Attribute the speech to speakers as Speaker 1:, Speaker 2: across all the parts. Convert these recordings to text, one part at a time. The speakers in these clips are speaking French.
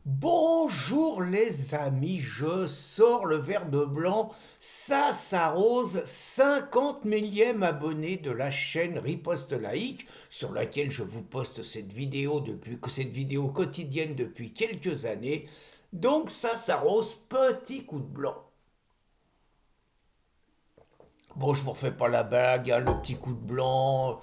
Speaker 1: Bonjour les amis, je sors le verre de blanc, ça s'arrose 50 millième abonné de la chaîne Riposte Laïque sur laquelle je vous poste cette vidéo quotidienne depuis quelques années. Donc ça s'arrose, petit coup de blanc. Bon, je vous refais pas la blague, hein, le petit coup de blanc.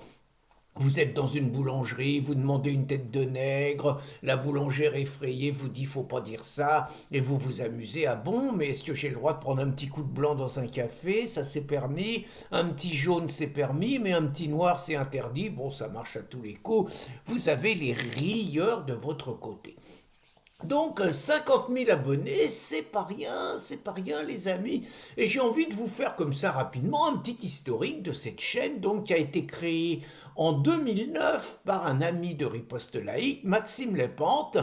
Speaker 1: Vous êtes dans une boulangerie, vous demandez une tête de nègre, la boulangère effrayée vous dit faut pas dire ça, et vous vous amusez. Ah bon, mais est-ce que j'ai le droit de prendre un petit coup de blanc dans un café? Ça c'est permis. Un petit jaune c'est permis, mais un petit noir c'est interdit. Bon, ça marche à tous les coups. Vous avez les rieurs de votre côté. Donc 50 000 abonnés, c'est pas rien les amis. Et j'ai envie de vous faire comme ça rapidement un petit historique de cette chaîne donc qui a été créée en 2009 par un ami de Riposte Laïque, Maxime Lépente.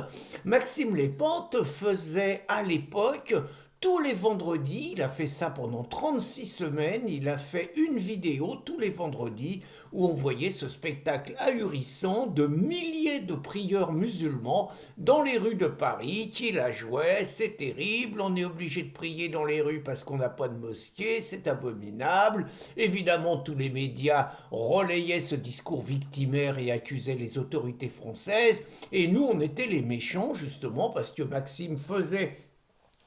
Speaker 1: Maxime Lépente faisait à l'époque tous les vendredis, il a fait ça pendant 36 semaines, il a fait une vidéo tous les vendredis où on voyait ce spectacle ahurissant de milliers de prieurs musulmans dans les rues de Paris qui la jouaient. C'est terrible, on est obligé de prier dans les rues parce qu'on n'a pas de mosquée, c'est abominable. Évidemment, tous les médias relayaient ce discours victimaire et accusaient les autorités françaises. Et nous, on était les méchants, justement, parce que Maxime faisait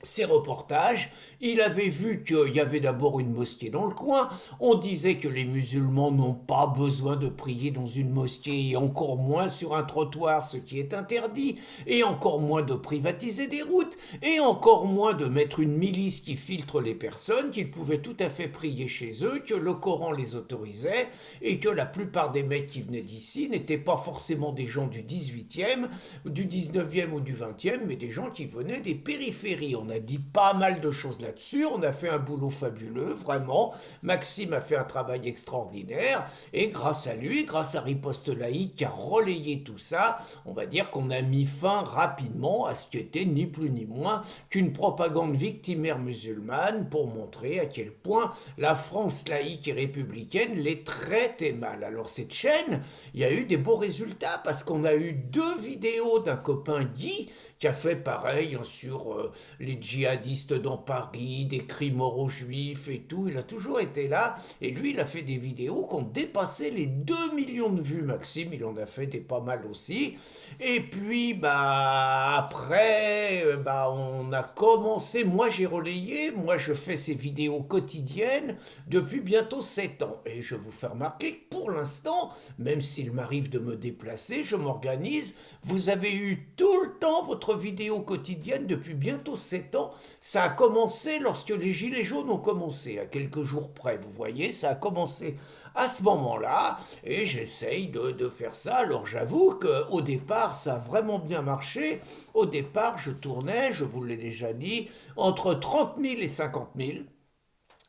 Speaker 1: ces reportages, il avait vu qu'il y avait d'abord une mosquée dans le coin, on disait que les musulmans n'ont pas besoin de prier dans une mosquée et encore moins sur un trottoir, ce qui est interdit, et encore moins de privatiser des routes, et encore moins de mettre une milice qui filtre les personnes, qu'ils pouvaient tout à fait prier chez eux, que le Coran les autorisait, et que la plupart des mecs qui venaient d'ici n'étaient pas forcément des gens du 18e, du 19e ou du 20e, mais des gens qui venaient des périphéries. On a dit pas mal de choses là-dessus, on a fait un boulot fabuleux, vraiment. Maxime a fait un travail extraordinaire, et grâce à lui, grâce à Riposte Laïque qui a relayé tout ça, on va dire qu'on a mis fin rapidement à ce qui était ni plus ni moins qu'une propagande victimaire musulmane pour montrer à quel point la France laïque et républicaine les traitait mal. Alors cette chaîne, il y a eu des beaux résultats parce qu'on a eu deux vidéos d'un copain Guy qui a fait pareil sur les djihadistes dans Paris, des crimes aux juifs et tout. Il a toujours été là. Et lui, il a fait des vidéos qui ont dépassé les 2 millions de vues. Maxime, il en a fait des pas mal aussi. Et puis, après, on a commencé. Moi, j'ai relayé. Moi, je fais ces vidéos quotidiennes depuis bientôt 7 ans. Et je vous fais remarquer que pour l'instant, même s'il m'arrive de me déplacer, je m'organise. Vous avez eu tout le temps votre vidéo quotidienne depuis bientôt 7 ans. Ça a commencé lorsque les Gilets jaunes ont commencé, à quelques jours près. Vous voyez, ça a commencé à ce moment-là et j'essaye de faire ça. Alors j'avoue qu'au départ, ça a vraiment bien marché. Au départ, je tournais, je vous l'ai déjà dit, entre 30 000 et 50 000.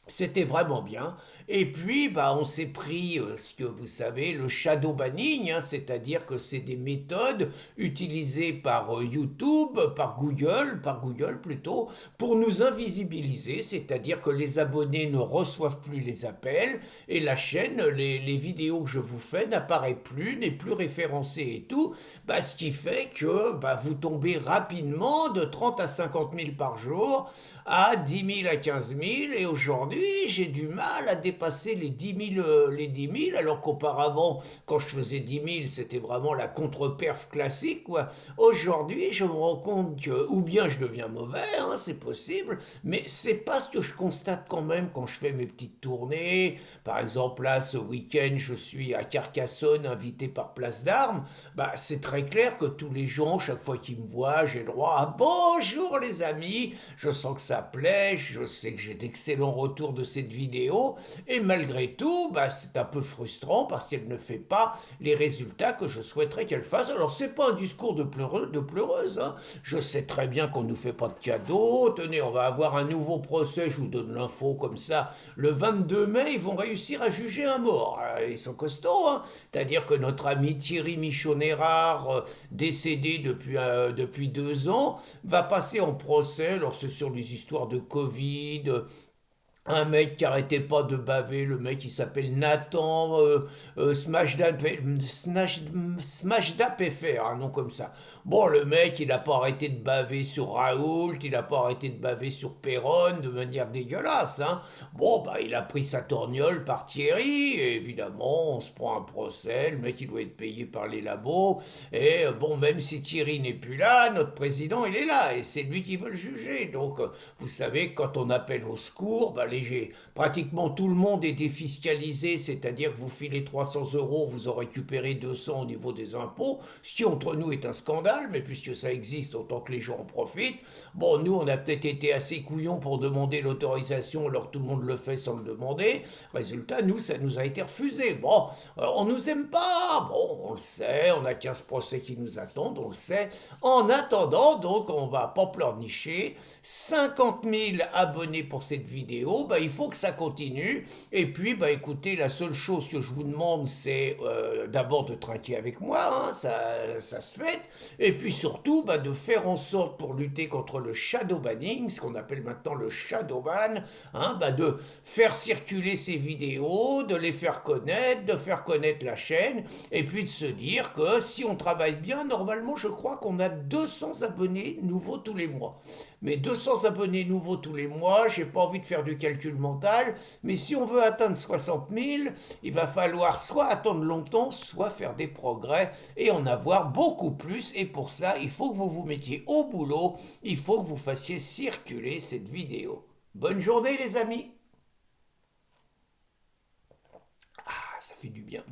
Speaker 1: C'était vraiment bien. Et puis, on s'est pris ce que vous savez, le shadow banning, hein, c'est-à-dire que c'est des méthodes utilisées par YouTube, par Google plutôt, pour nous invisibiliser, c'est-à-dire que les abonnés ne reçoivent plus les appels et la chaîne, les vidéos que je vous fais n'apparaît plus, n'est plus référencée et tout, ce qui fait que vous tombez rapidement de 30 à 50 000 par jour à 10 000 à 15 000 et aujourd'hui j'ai du mal à dépasser les 10 000, alors qu'auparavant quand je faisais 10 000 c'était vraiment la contre-perf classique quoi. Aujourd'hui je me rends compte que ou bien je deviens mauvais, hein, c'est possible, mais c'est pas ce que je constate quand même quand je fais mes petites tournées. Par exemple là ce week-end je suis à Carcassonne invité par Place d'Armes. C'est très clair que tous les gens chaque fois qu'ils me voient j'ai droit à bonjour les amis, je sens que ça plaît, je sais que j'ai d'excellents retours de cette vidéo, et malgré tout, c'est un peu frustrant parce qu'elle ne fait pas les résultats que je souhaiterais qu'elle fasse. Alors c'est pas un discours de pleureuse, hein. Je sais très bien qu'on nous fait pas de cadeaux, tenez, on va avoir un nouveau procès, je vous donne l'info comme ça, le 22 mai, ils vont réussir à juger un mort. Ils sont costauds, hein. C'est-à-dire que notre ami Thierry Michonnet-Rare, décédé depuis 2 ans, va passer en procès, alors c'est sur les histoires de Covid, un mec qui arrêtait pas de baver, le mec il s'appelle Nathan Smashdap FR, un nom comme ça. Bon, le mec il a pas arrêté de baver sur Raoult, il a pas arrêté de baver sur Perron de manière dégueulasse, hein. Bon, bah il a pris sa torgnole par Thierry, et évidemment on se prend un procès, le mec il doit être payé par les labos, et bon, même si Thierry n'est plus là, notre président il est là, et c'est lui qui veut le juger, donc vous savez, quand on appelle au secours, bah, pratiquement tout le monde est défiscalisé, c'est-à-dire que vous filez 300 euros, vous en récupérez 200 au niveau des impôts, ce qui entre nous est un scandale, mais puisque ça existe, autant que les gens en profitent. Bon, nous, on a peut-être été assez couillons pour demander l'autorisation, alors que tout le monde le fait sans le demander. Résultat, nous, ça nous a été refusé. Bon, on nous aime pas, bon, on le sait, on a 15 procès qui nous attendent, on le sait. En attendant, donc, on va pas pleurnicher. 50 000 abonnés pour cette vidéo, bah, il faut que ça continue. Et puis, bah, écoutez, la seule chose que je vous demande, c'est d'abord de trinquer avec moi, hein, ça se fait. Et puis surtout, bah, de faire en sorte pour lutter contre le shadow banning, ce qu'on appelle maintenant le shadow ban, hein, bah, de faire circuler ces vidéos, de les faire connaître, de faire connaître la chaîne, et puis de se dire que si on travaille bien, normalement, je crois qu'on a 200 abonnés nouveaux tous les mois. Mais 200 abonnés nouveaux tous les mois, j'ai pas envie de faire du calcul mental, mais si on veut atteindre 60 000, il va falloir soit attendre longtemps, soit faire des progrès et en avoir beaucoup plus. Et pour ça, il faut que vous vous mettiez au boulot, il faut que vous fassiez circuler cette vidéo. Bonne journée les amis. Ah, ça fait du bien.